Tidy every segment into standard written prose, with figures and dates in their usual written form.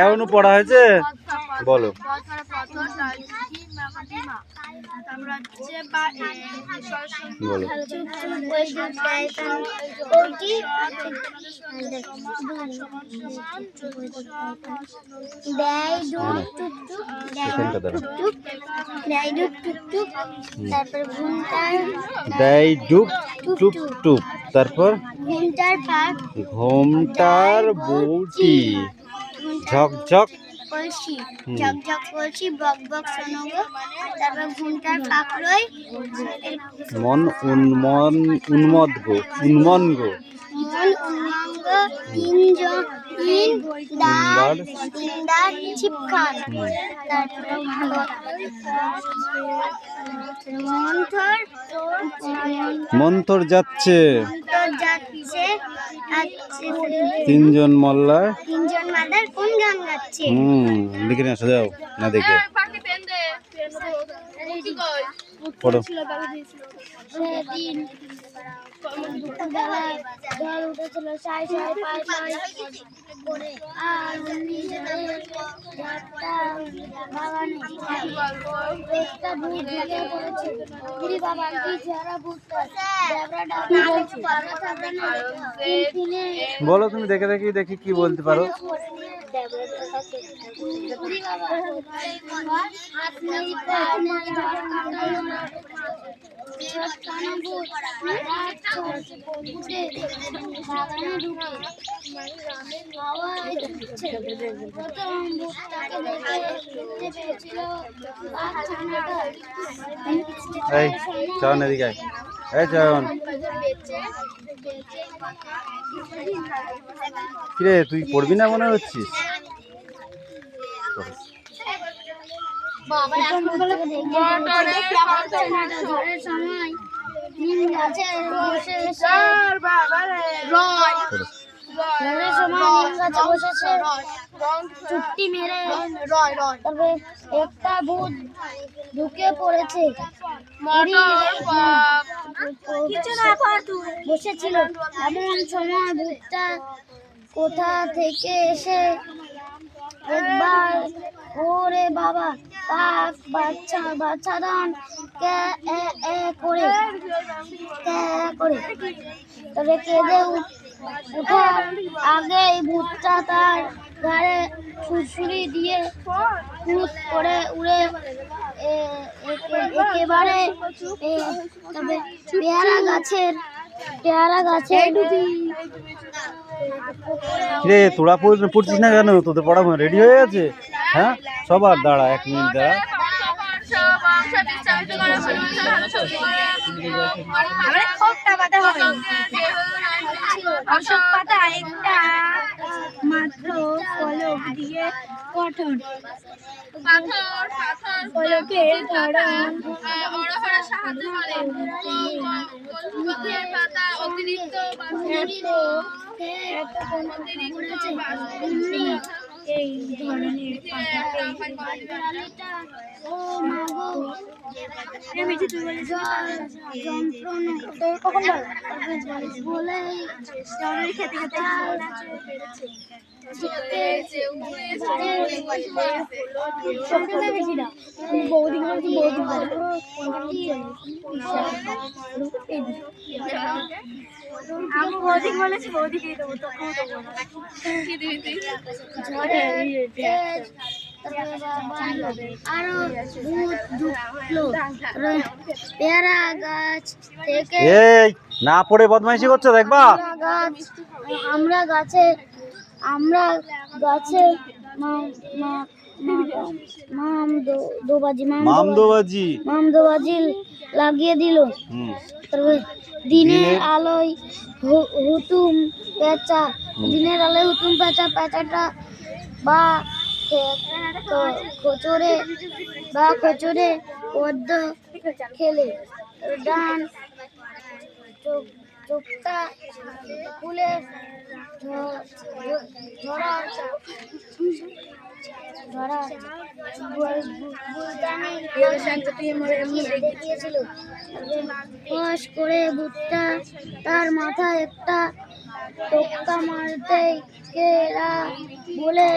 এখনো পড়া হয়েছে, বলো। তারপর ঘোমটার বউটি ঝকঝক কলসি, ঝকঝক কলসি, বক বক শোনো গো। তারপর ঘুমটার পাখরই মন উন্মত্ত উন্মঙ্গ তিনদার ছিপখান। মন্থর যাচ্ছে তিনজন মাদার কোন গান গাচ্ছে? লিখে নিয়ে আসা যাও না দেখে পড়ো। সেদিন দুপুরবেলায় ঝড় উঠেছিল সাই সাই পাই পাই করে, আর বাগানে একটা ভূত ঢুকে পড়েছে। দিদি বাবা কি যারা ভূতটা দেবরা ডাকি বলছে। বলো তুমি দেখে দেখি কি বলতে পারো। এই চয়ন এদিকে, এই চয়ন কিরে তুই পড়বি না মনে হচ্ছিস? চুট্টি মেরে তবে একটা ভূত ঢুকে পড়েছে। বসেছিল এমন সময় ভূতটা কোথা থেকে এসে একবার ওরে বাবা কাক বাচ্চাদান করে তবে কেঁদে উঠার আগে ভূতটা তার ঘাড়ে ছুরি দিয়ে ফুট করে উড়ে একেবারে তবে পেয়ারা গাছের রে। তোরা পড়ছিস না কেন? তোদের পড়া রেডি হয়ে গেছে? হ্যাঁ সবার দাঁড়া, 1 মিনিট দাঁড়া। অশোক পাতা একটা মাত্র ফলক দিয়ে গঠন, ফলকের ধরন সাহায্য করে অতিরিক্ত এই ধরনের খেতে বৌদি বলেছি বৌদি দিয়ে দেবো তখন আরো পেয়ারা গাছ থেকে না পড়ে বদমাইশি করছো দেখবা। আমরা গাছে মামদোবাজি লাগিয়ে দিল। দিনের আলোয় হুতুম পেঁচা পেঁচাটা বা খোচরে পদ্ম খেলে ডান চোখটা খুলে ঝরা ধরা দেখিয়েছিল। ফস করে ভূতটা তার মাথায় একটা টোক্কা মারতে কেরা বলে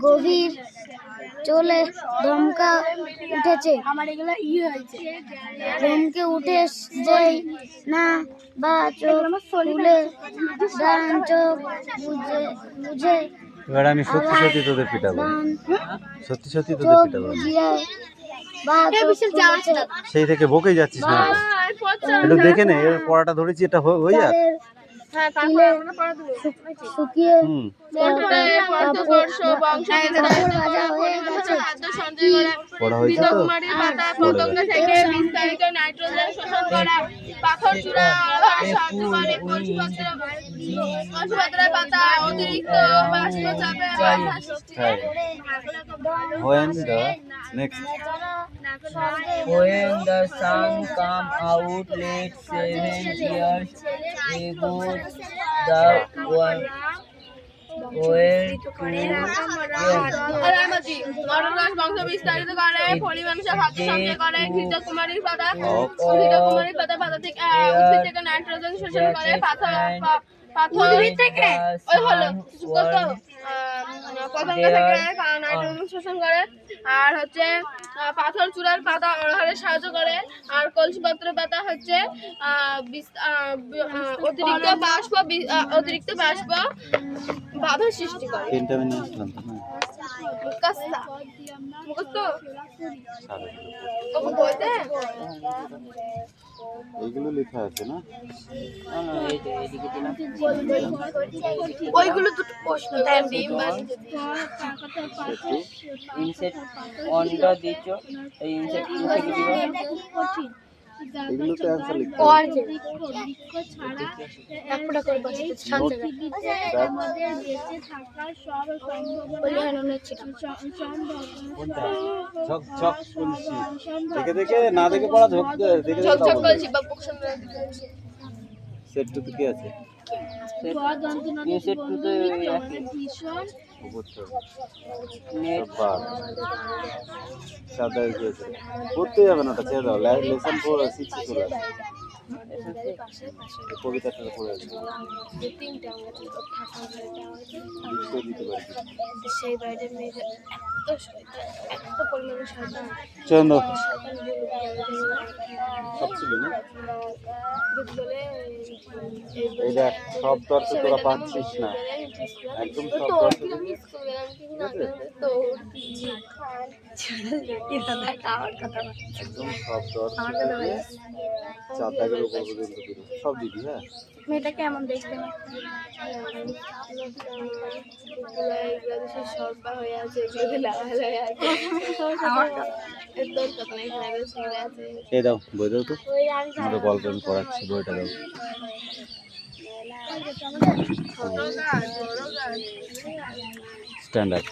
গভীর চলে ধমকা উঠেছে। ধমকে উঠে যেই না বা চোখ খুলে ডান চোখ বুঝে এবার আমি সত্যি সত্যি তোদের পিটাবো, সত্যি সত্যি তোদের চোখ পিটাবো। বুঝিয়ে বা সেই থেকে বকেই যাচ্ছিস না, একটু দেখে নে। এর পড়াটা ধরেছি, এটা হয়ে যাক। শুকিয়ে পড়া হয়েছে তো? When the sun come out late 7 years ago, the one were বংশ বিস্তারিত করে, ফণী মানুষের খাদ্য সঞ্চয় করে, ঘৃত কুমারীর পাতা পাতা থেকে উদ্ভিদ থেকে নাইট্রোজেন শোষণ করে, উদ্ভিদ থেকে পতঙ্গ থেকে নাইট্রোজেন শোষণ করে, আর হচ্ছে পাথর চূড়ার পাতা অনাহারে সাহায্য করে, আর কলসিপত্রের পাতা হচ্ছে অতিরিক্ত বাষ্প বাধা সৃষ্টি করে। এইগুলো লেখা আছে না? ওইগুলো দুটো প্রশ্ন insect on the dicho, insect এগুলো তো অ্যান্সার লিখতে ঝক ঝক কলসি দেখে দেখে না দেখে পড়া, ঝক দেখে সেট টু কি আছে? পড়তে যাবে না, ওটা ছেড়ে দাও। লেসন 4 আর 6 চলে আসবে। কবিতাটা পড়ে আছে, দিতে পারি। সেই বাইরে মেয়েদের এত পরিমাণে শয়তান চন্দ্র সব ছিল না। এই দেখ, সব দর্শ তোরা পাচ্ছিস না, একদম সব দর্শ একদম সব দর্শ চার দাগের উপর পর্যন্ত দিল, সব দিবি। হ্যাঁ, মেয়েটা কেমন দেখতে? এই দাও বই দাও তো, আমাদের গল্প আমি পড়াচ্ছি, বইটা দাও। স্ট্যান্ডার্ড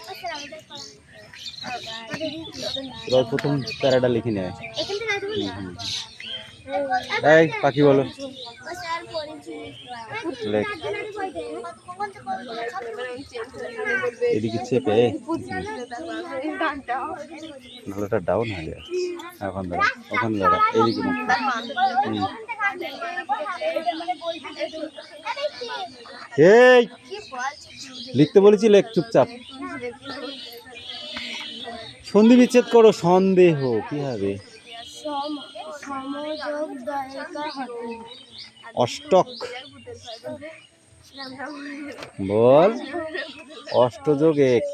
এবার প্রথম প্যারাটা লিখে নেয়। এই পাখি বলো, লেখ। এদিকে চেপে নাহলেটা ডাউন হয়ে যায়। এখন দাঁড়া, ওখানে দাঁড়া, এদিকে এই লিখতে বলেছি, লেখ চুপচাপ। সন্ধি বিচ্ছেদ করো। সন্দেহ কি হবে? অষ্টক বল, অষ্টযোগ এক।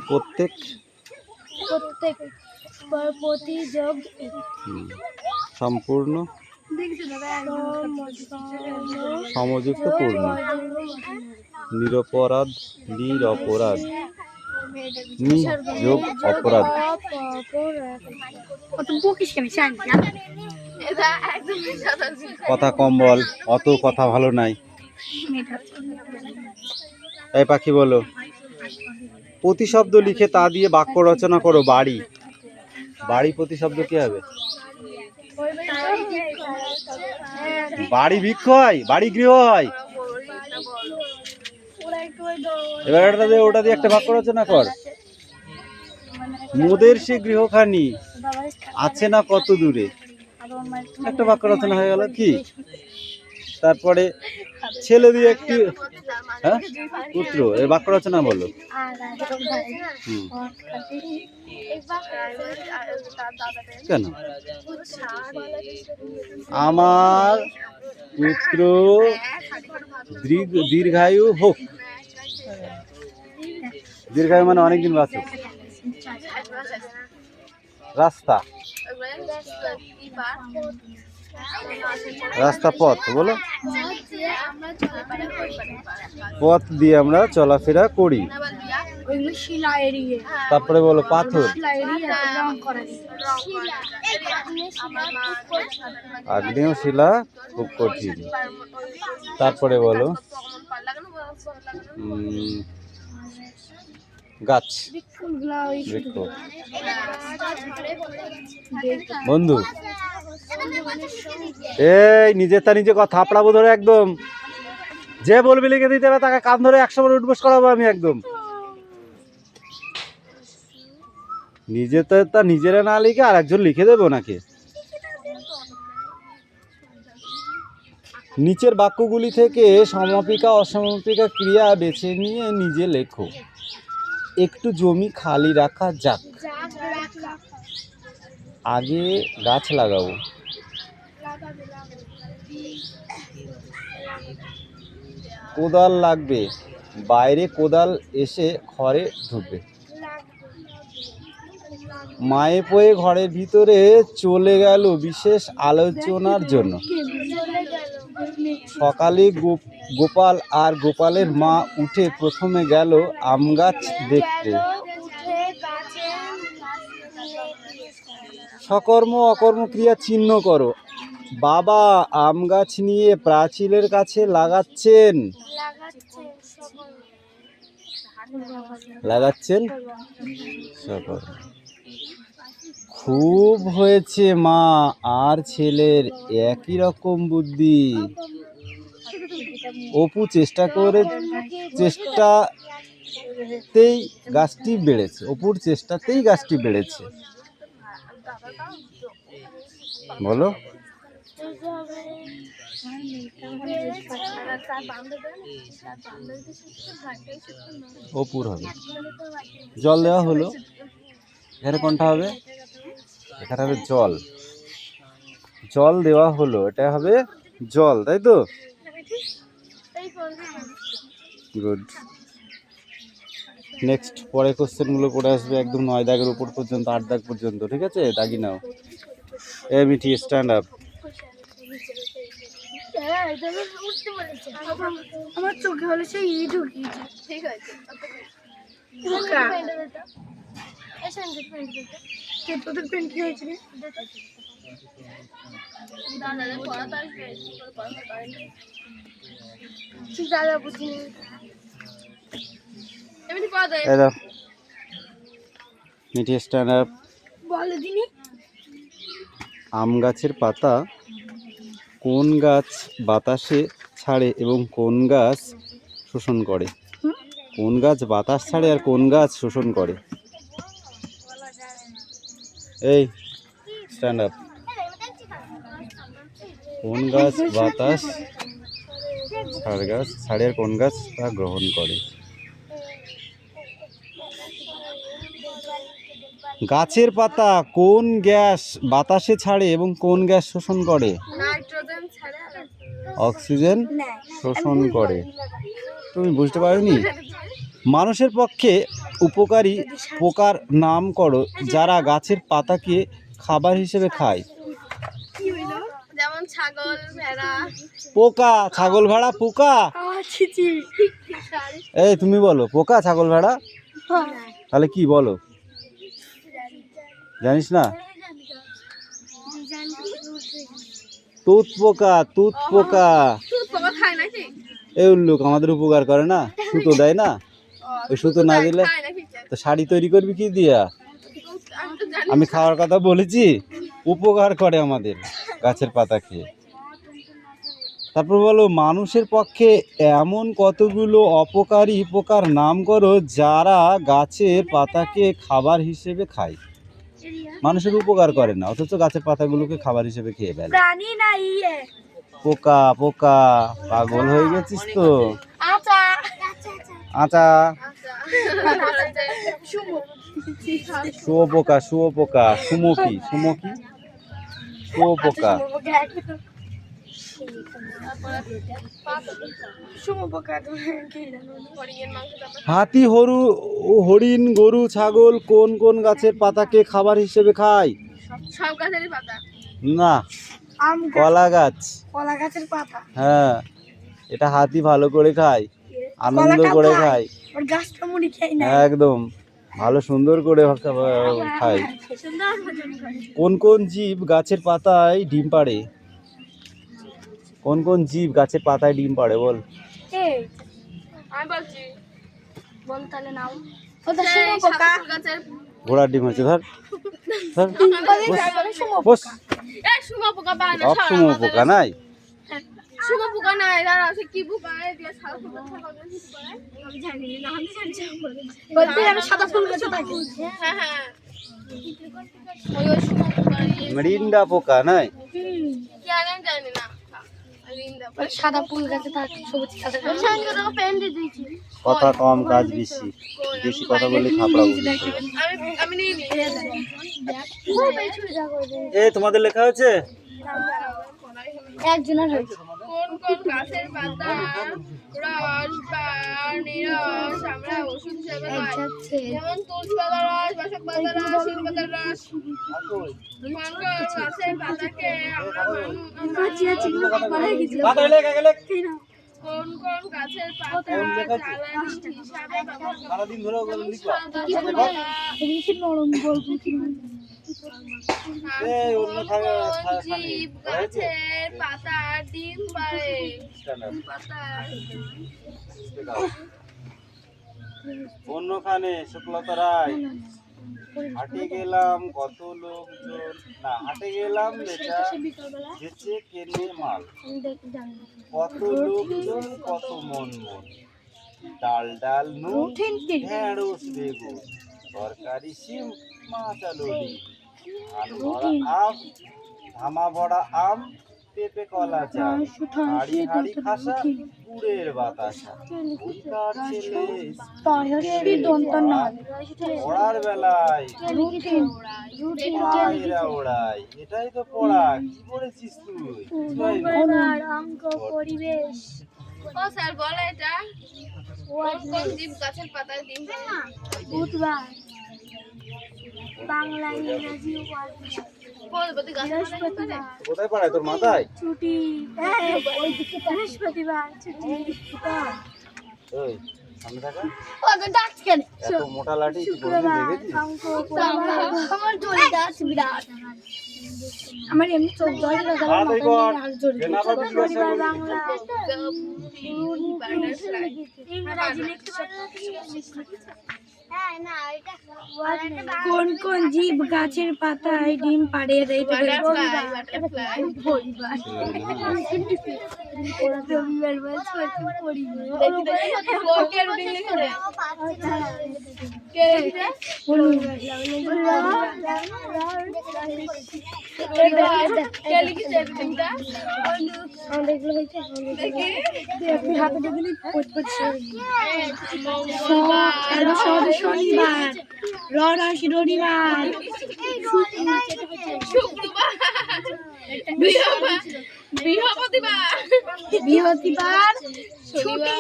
প্রত্যেক প্রতিযোগ সম্পূর্ণ সমযুক্ত পূর্ণ নিরপরাধ নিরপরাধ নিযোগ অপরাধ। কথা কম বল, অত কথা ভালো নাই। এই পাখি বলো, প্রতিশব্দ লিখে তা দিয়ে বাক্য রচনা করো। বাড়ি, বাড়ি প্রতিশব্দ কি হবে? বাড়ি বৃক্ষ হয়, বাড়ি গৃহ হয়। এবার ওটা দিয়ে একটা বাক্য রচনা কর। মোদের সে গৃহখানি আছে না কত দূরে, একটা বাক্য রচনা হয়ে গেল কি। তারপরে ছেলে দিয়ে একটি, হ্যাঁ পুত্র, এই বাক্য রচনা বলো। কেন? আমার পুত্র দীর্ঘায়ু হোক। দীর্ঘায়ু মানে অনেকদিন বাঁচুক। রাস্তা, রাস্তা পথ বলো, পথ দিয়ে আমরা চলাফেরা করি। তারপরে বলো পাথর, আগ্নেয় শিলা খুব কঠিন। তারপরে বলো গাছ, বৃক্ষ। বন্ধু এই নিজের তা নিজে কথা থাপড়াবো ধরে একদম, যে বলবি লিখে দিতে হবে তাকে কান ধরে 100 বার উঠবোস করাবো আমি একদম। নিজে তো তা নিজেরা না লিখে আর একজন লিখে দেবো নাকি? নিচের বাক্যগুলি থেকে সমাপিকা অসমাপিকা ক্রিয়া বেছে নিয়ে নিজে লেখো। একটু জমি খালি রাখা যাক। আগে গাছ লাগাবো। কোদাল লাগবে, বাইরে কোদাল এসে ঘরে ঢুকবে। মায়ে পয়ে ঘরের ভিতরে চলে গেল বিশেষ আলোচনার জন্য। সকালে গোপাল আর গোপালের মা উঠে প্রথমে গেল আম গাছ দেখতে। সকর্ম অকর্ম ক্রিয়া চিহ্ন করো। বাবা আম গাছ নিয়ে প্রাচীরের কাছে লাগাচ্ছেন। লাগাচ্ছেন সকর্ম। খুব হয়েছে মা আর ছেলের একই রকম বুদ্ধি। অপু চেষ্টাতেই গাছটি বেড়েছে। অপুর চেষ্টাতেই গাছটি বেড়েছে। বলো অপুর হবে। জল দেওয়া হলো, এখানে কোনটা হবে? এখানে হবে জল। জল দেওয়া হলো, এটা হবে জল, তাই তো? গুড। নেক্সট পরে কোশ্চেনগুলো পড়ে আসবে একদম 9 দাগের উপর পর্যন্ত, 8 দাগ পর্যন্ত, ঠিক আছে? দাগি নাও। এ মিঠি স্ট্যান্ড আপ। আমার চোখে হলে সেই ই ঢুকিয়েছে। ঠিক আছে, তোদের পেন কি হয়েছে? দাদা বুঝিনি। Mithi stand up. বলে দিনি। আম গাছের পাতা কোন গাছ বাতাসে ছাড়ে এবং কোন গাছ শোষণ করে? কোন গাছ বাতাস ছাড়ে আর কোন গাছ শোষণ করে? এই স্ট্যান্ড আপ। কোন গাছ বাতাস ছাড়ে আর কোন গাছ তা গ্রহণ করে? গাছের পাতা কোন গ্যাস বাতাসে ছাড়ে এবং কোন গ্যাস শোষণ করে? অক্সিজেন শোষণ করে। তুমি বুঝতে পারোনি? মানুষের পক্ষে উপকারী পোকার নাম করো যারা গাছের পাতাকে খাবার হিসেবে খায়। যেমন ছাগল, ভেড়া। পোকা, ছাগল, ভেড়া, পোকা। এই তুমি বলো পোকা, ছাগল, ভেড়া। তাহলে কি বলো? জানিস না? তুত পোকা, তুত পোকা। এই উল্লুক আমাদের উপকার করে না, সুতো দেয় না? ওই সুতো না দিলে তো শাড়ি তৈরি করবি কি দিয়া? আমি খাওয়ার কথা বলেছি, উপকার করে আমাদের গাছের পাতা খেয়ে। তারপর বলো, মানুষের পক্ষে এমন কতগুলো অপকারী পোকার নাম করো যারা গাছের পাতাকে খাবার হিসেবে খায়। মানুষের উপকার করে না অথচ গাছের পাতাগুলোকে খাবার হিসেবে খেয়ে ফেলে। প্রাণী না ইয়ে পোকা পোকা, পাগল হয়ে গেছিস তো? আচ্ছা আচ্ছা, শুয়োপোকা শুয়োপোকা, সুমকি সুমকি, শুয়োপোকা। হাতি, হরিণ, গরু, ছাগল কোন কোন গাছের পাতাকে খাবার হিসেবে খায়? সব গাছেরই পাতা। না, কলা গাছ। কলা গাছের পাতা। হ্যাঁ, এটা হাতি ভালো করে খায়, আনন্দ করে খায়, ওর গাছটা মুড়ি খাই না। একদম ভালো সুন্দর করে খায়। কোন কোন জীব গাছের পাতায় ডিম পাড়ে? কোন কোন জীব গাছের পাতায় ডিম পাড়ে বল? আমি বলছি, বল তাহলে নাও। ওটা শুয়োপোকা। গাছের ঘোড়ার ডিম হচ্ছে, ধর ধর, বস। এই শুয়োপোকা বানা সব শুয়োপোকা নাই। শুয়োপোকা নাই, দাঁড়া, সে কি পোকা দিয়ে সাদা ফুল গাছে থাকে? আমি জানি না, আমি জানি বলতে আমি সাদা ফুল গাছে থাকি। হ্যাঁ হ্যাঁ, ওই শুয়োপোকা মৃন্ডা পোকা নাই? জানি জানি না। সাদা ফুল গাছে থাকে, সবুজ সাদা গাছ। সঙ্গে তো পেন দিয়ে দিয়েছি। কথা কম কাজ বেশি, বেশি কথা বলে থাপড়া বলি। আমি নিয়ে নিই। এ তোমাদের লেখা হয়েছে? একজনের হয়েছে। কোন কোন গাছের পাতা রস বা নিরস আমরা ওষুধ হিসেবে খাই? যেমন তুলসী পাতার রস, বাসক পাতার রস, শিল পাতার রস। কোন কোন গাছের পাতাকে আমরা কোন কোন গাছের পাতা জ্বালানি হিসাবে ব্যবহার জীব গাছের পাতা ডিম পাড়ে? অন্যখানে শুক্লতা রায়। হাটে গেলাম কত লোকজন, না হাটে গেলাম বেচে কেনে মাল, কত লোকজন কত মন মন, ডাল ডাল নুন ঢেঁড়স বেগুন, তরকারি শিম মাছ আলু ডিম, ধান ভরা আম ধামা ভরা আম, পেঁপে কলা চাল, হাড়ি হাড়ি খাসা গুড়ের বাতাসা, উল্কার ছেলে পড়ার বেলায় পায়রা ওড়ায়। এটাই তো পড়া, কি পড়েছিস তুই? পরিবেশ। ও স্যার বলে এটা কোন কোন জীব গাছের পাতায় ডিম পাড়ে? বুধবার, বাংলা, ইংরেজি, বলবতি গাছের পাতায় ডিম পাড়ে? কোথায় পড়ায় তোর মাথায়? ছুটি, বৃহস্পতিবার ছুটি। ওই সামনে থাকা ডাক কেন? এত মোটা লাঠি তুই কোনদিন দেখেছিস? আমার জড়ি গাছ বিরাট। আমার এমনি চোখ জড়ি গাছ তাড়াতাড়ি কর, কেন আবার জিজ্ঞাসা করলি? বাংলা, ইংরেজি লিখতে কোন কোন জীব গাছের পাতায় ডিম পাড়ে? শনিবার, রবিবার, শুক্রবার, বৃহস্পতিবার, ছুটি,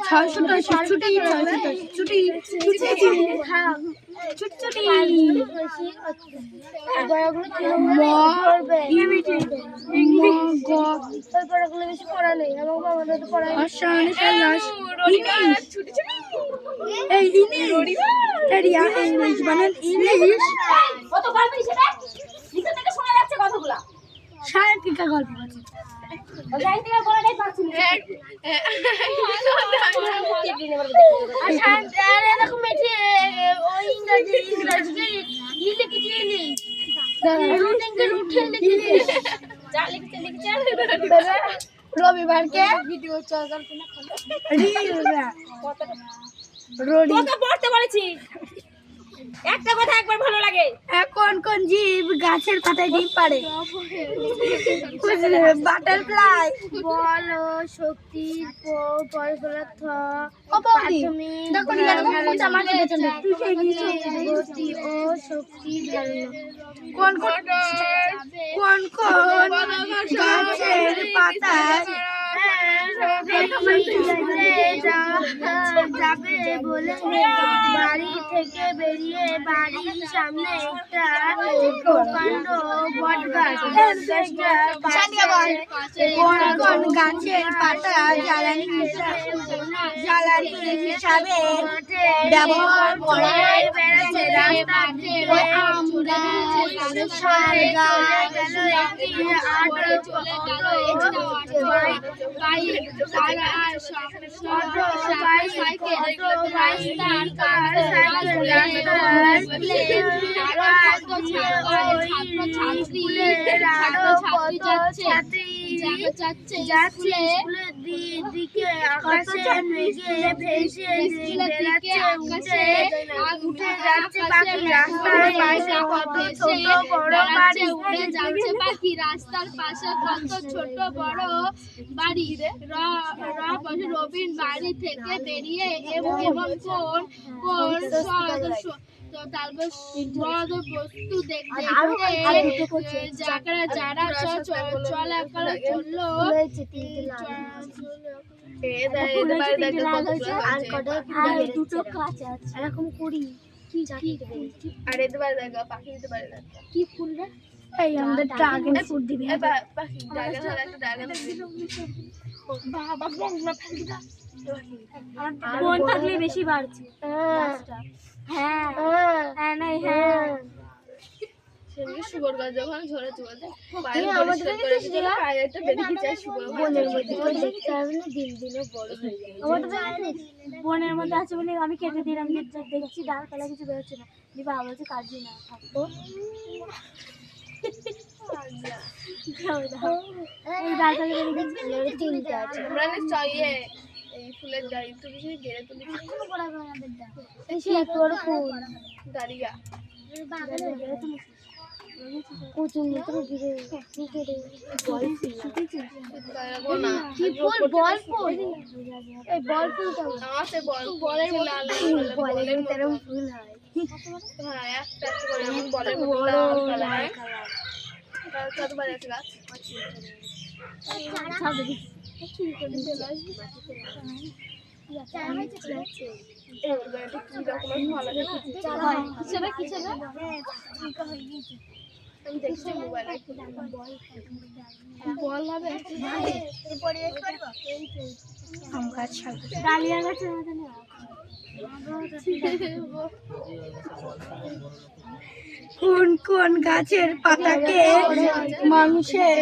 610 ছুটি, 610 ছুটি, সাহিত্যিকা গল্প আছে। রবিবারকে ভিডিও তোকে পড়তে বলেছি একটা কথা একবার ভালো লাগে কোন কোন জীব গাছের পাতায় ডিম পাড়ে বাটারফ্লাই বল ও শক্তি পরপদার্থ গতি ও শক্তির ধারণা কোন কোন গাছের পাতায় যাবে বলে বাড়ি থেকে বেরিয়ে বাড়ির সামনে একটা প্রকাণ্ড বট গাছ কোন গাছের পাতা জ্বালানি হিসাবে ব্যবহার করে বেড়াচ্ছে দিকে আকাশে মেঘে ভেসে বেড়াচ্ছে উঠে যাচ্ছে পাখি রাস্তার পাশে কত ছোট বড় বাড়ি উড়ে যাচ্ছে পাখি রাস্তার পাশে কত ছোট বড় বাড়ি রবিন বাড়ি থেকে বেরিয়ে এবং কোন তারপর বস্তু দেখতে যারা চলাফেরা করলো দুটো কাজ আছে এরকম করি আর এতে পারে দেখা পাখি দিতে পারে না কি ফুল রে এই আমাদের ড্রাগন ফ্রুট দিবি পাখি ড্রাগন হলে একটা ড্রাগন বাবা বন্ধনা ফেলে দাও কোন থাকলে বেশি বাড়ছে হ্যাঁ হ্যাঁ নাই হ্যাঁ সেদিকে শুকর গাছ যখন ঝরেছে বলতে পায়ে পরিষ্কার করে দিলে পায়েটা বেরিয়ে যায় শুকর বনের মধ্যে দেখতে হবে না দিন দিনও বড় হয়ে যায় বনের মধ্যে আছে বলে আমি কেটে দিলাম দেখছি ডাল পালা কিছু বেরোচ্ছে না দি বাবা বলছে কাটবি না থাকতো এই ডাল পালা বেরিয়ে তিনটে আছে আমরা নিশ্চয়ই এই ফুলের গাড়ি তুমি সেই গেড়ে তুলি এখনো বড় বড় আমাদের ডাল এই সেই তোর ফুল দাঁড়িয়া কোচিং মতো গিরে গিরে বল কি ফুল বল ফুল এই বল ফুলটা আমাতে বলের লাল বলের তেরম ফুল হয় হ্যাঁ একটা করে এমন বলের লাল কালার কতবার আছে গাছ সব দেখি কি করে দিল আমি দেখছি মোবাইলে বল হবে আম গাছ ডালিয়া গাছের মধ্যে কোন কোন গাছের পাতাকে মানুষের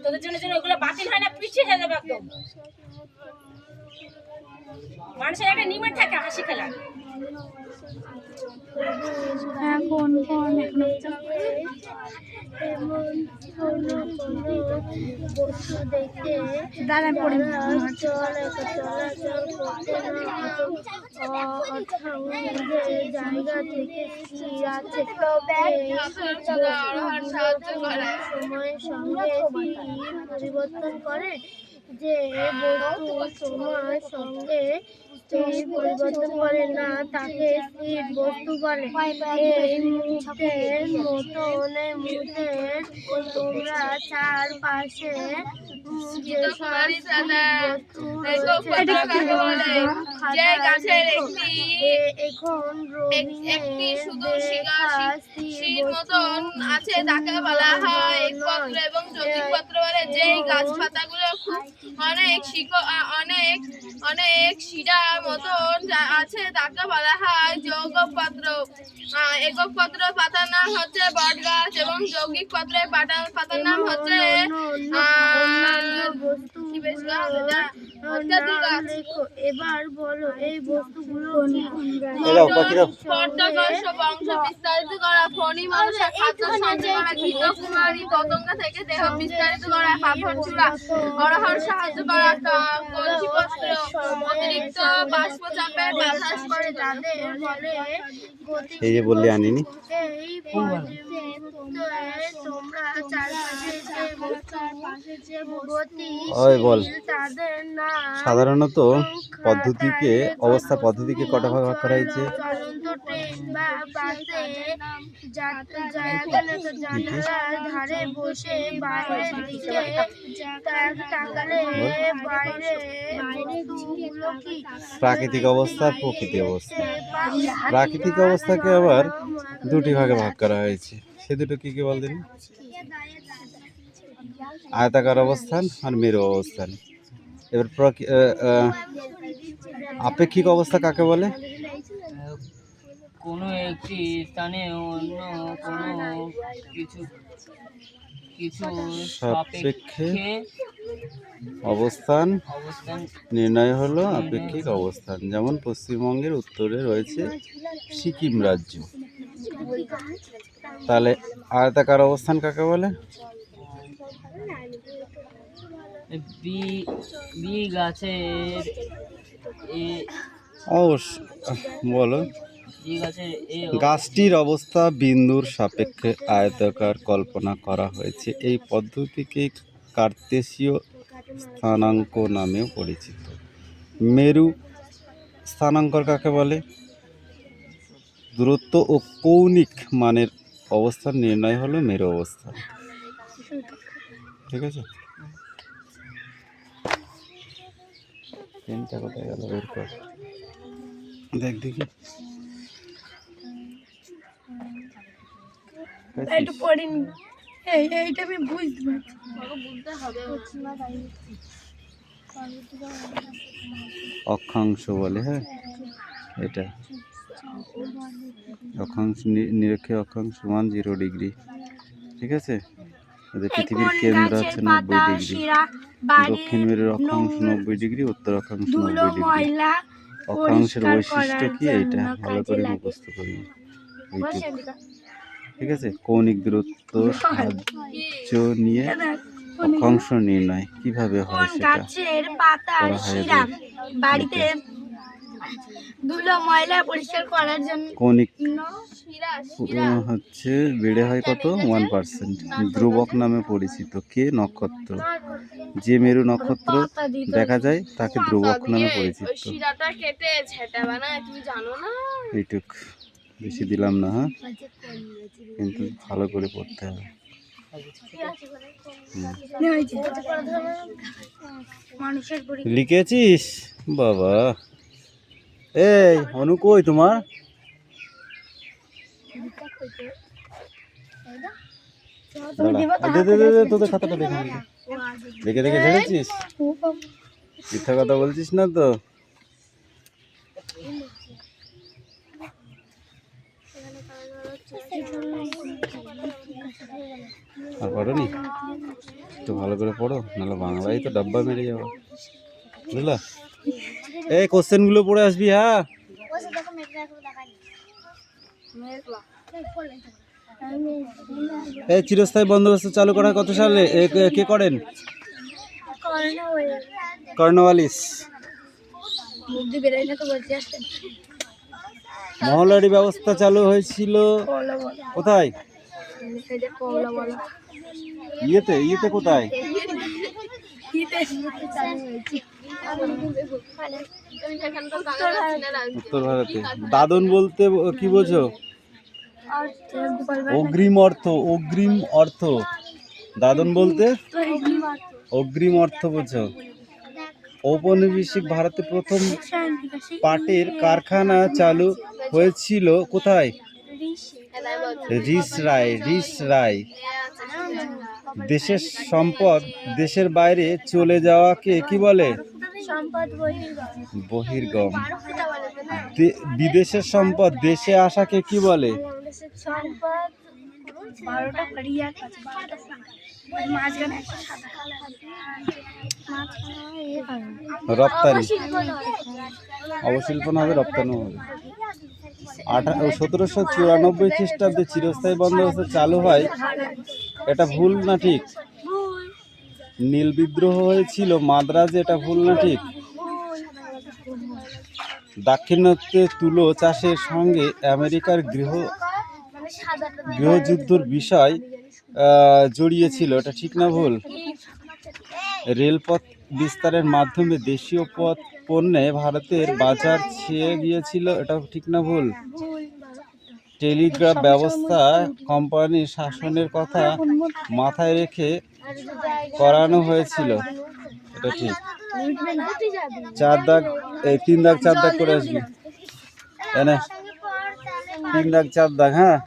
তোদের জন্য ওগুলো বাতিল হয় না পিছিয়ে যাবে একদম মানুষের একটা নিমেট থাকে হাসি খেলা কোন কোন বস্তু দেখে দাঁড়ান পড়ে চলাচল জায়গা থেকে সময়ের সঙ্গে পরিবর্তন করে যে বস্তু সময়ের সঙ্গে পরিবর্তন করে না তাকে স্থির বস্তু বলে এই মুহূর্তের মতন তোমরা চারপাশে এখন একটি শুধু শির মতন আছে তাকে বলা হয় একপত্র এবং যৌগিকপত্র বলে যেই গাছ পাতাগুলো খুব অনেক শিরা পাতার মতন আছে তাকে বলা হয় যৌগিক পত্র। একক পত্রের পাতার নাম হচ্ছে বটগাছ এবং যৌগিক পত্রের পাতার নাম হচ্ছে কি বেশ গাছ এটা? অত্যাধিক গাছ। এবার বলো এই বস্তুগুলো পর্যাকর্ষ বংশ বিস্তারিত করা, ফণী মানুষের খাদ্য সঞ্চয় করা, ঘৃতকুমারী পতঙ্গ থেকে দেহ বিস্তারিত করা, পাথর চূড়া অরহর সাহায্য করা, কঞ্চিপত্র অতিরিক্ত বাষ্পচাপের বাতাস করে তাদের বলে এই যে বললে আনিনি এই পদ্ধতিতে তোমরা চারপাশে যে গতি ওই বল তাদের নাম সাধারণত পদ্ধতিকে কটা ভাগ করা হয়েছে? চলন্ত ট্রেন বা বাসে জানালার ধারে বসে বাইরের দিকে তাকালে বাইরে বস্তুগুলো কি প্রাকৃতিক অবস্থা আর প্রকৃতি অবস্থা। প্রাকৃতিক অবস্থাকে আবার দুটি ভাগে ভাগ করা হয়েছে, সে দুটো কি কি বলতেন? আয়তাকার অবস্থান আর মেরু অবস্থান। এবার আপেক্ষিক অবস্থা কাকে বলে? কোনো একটি স্থানে অন্য কোনো কিছু সাপেক্ষে সাপেক্ষে অবস্থান অবস্থান নির্ণয় হলো আপেক্ষিক অবস্থান। যেমন পশ্চিমবঙ্গের উত্তরে রয়েছে সিকিম রাজ্য, তাহলে আয়তাকার অবস্থান কাকে বলে? বি গাছের বলো বি গাছের গাছটির অবস্থা বিন্দুর সাপেক্ষে আয়তাকার কল্পনা করা হয়েছে। এই পদ্ধতিকে কার্তেশীয় স্থানাঙ্ক নামেও পরিচিত। মেরু স্থানাঙ্ক কাকে বলে? দূরত্ব ও কৌণিক মানের অবস্থান নির্ণয় হলো মেরু অবস্থান। ঠিক আছে, পেনটা কোথায় গেল? বের কর, দেখ দেখি। একটু পড়িনি, এইটা আমি বুঝতে পারছি। বুঝতে হবে। অক্ষাংশ বলে, হ্যাঁ এটা অক্ষাংশ নিরক্ষে অক্ষাংশ সমান 0 ডিগ্রি। ঠিক আছে, পৃথিবীর কেন্দ্র হচ্ছে 90 ডিগ্রি, দক্ষিণ মেরুর অক্ষাংশ 90 ডিগ্রি, উত্তর অক্ষাংশ 90 ডিগ্রি। অক্ষাংশের বৈশিষ্ট্য কি এইটা ভালো করে মুখস্থ করি। ঠিক আছে, কৌণিক দূরত্ব সাহায্য নিয়ে অক্ষাংশ নির্ণয় কিভাবে হয় সেটা গাছের পাতার শিরা বাড়িতে ধুলো ময়লা পরিষ্কার করার জন্য কৌণিক হচ্ছে বেড়ে হয় কত? 1%। ধ্রুবক নামে পরিচিত। কে? নক্ষত্র। যে মেরু নক্ষত্র দেখা যায় তাকে ধ্রুবক নামে পরিচিত। শিরাটা কেটে ঝেঁটা বানায়, তুমি জানো না? এইটুক বেশি দিলাম না, হ্যাঁ, কিন্তু ভালো করে পড়তে হবে। লিখেছিস বাবা? এই অনু কই তোমার? তোদের খাতাটা দেখে দেখে ঝেড়েছিস? মিথ্যা কথা বলছিস না তো? আর পড়োনি? একটু ভালো করে পড়ো, নাহলে বাংলায় তো ডাব্বা মেরে যাবো, বুঝলা? এই কোশ্চেনগুলো পড়ে আসবি, হ্যাঁ? এই চিরস্থায়ী বন্দোবস্ত চালু করা কত সালে? কে করেন? কর্নওয়ালিস। মহলারি ব্যবস্থা চালু হয়েছিল কোথায়? ইয়েতে কোথায়? উত্তর ভারতে। দাদন বলতে কি বোঝো? অগ্রিম অর্থ। দাদন বলতে অগ্রিম অর্থ বোঝো। ঔপনিবেশিক ভারতে প্রথম পাটের কারখানা চালু হয়েছিল কোথায়? রিস রায়। দেশের সম্পদ দেশের বাইরে চলে যাওয়াকে কি বলে? সম্পদ বহির্গম। বহির্গম। বিদেশের সম্পদ দেশে আসাকে কি বলে? সম্পদ 12টা ক্রিয়ার কাছে 12টা মাঝখানে একটা সাদা রপ্তানি। শিল্প নয়। অবশিল্প না হবে, রপ্তানি হবে। 1794 খ্রিস্টাব্দে চিরস্থায়ী বন্দোবস্ত চালু হয়, এটা ভুল না ঠিক? নীল বিদ্রোহ হয়েছিল মাদ্রাজে, এটা ভুল না ঠিক? দাক্ষিণাত্যে তুলো চাষের সঙ্গে আমেরিকার গৃহযুদ্ধের বিষয় জড়িয়েছিল, এটা ঠিক না ভুল? রেলপথ বিস্তারের মাধ্যমে দেশীয় পণ্যে ভারতের বাজার ছেয়ে গিয়েছিল, এটা ঠিক না ভুল? টেলিগ্রাফ ব্যবস্থা কোম্পানির শাসনের কথা মাথায় রেখে করানো হয়েছিল, এটা ঠিক। 4 দাগ, এই 3 দাগ 4 দাগ করে আসবি, 3 দাগ 4 দাগ। হ্যাঁ।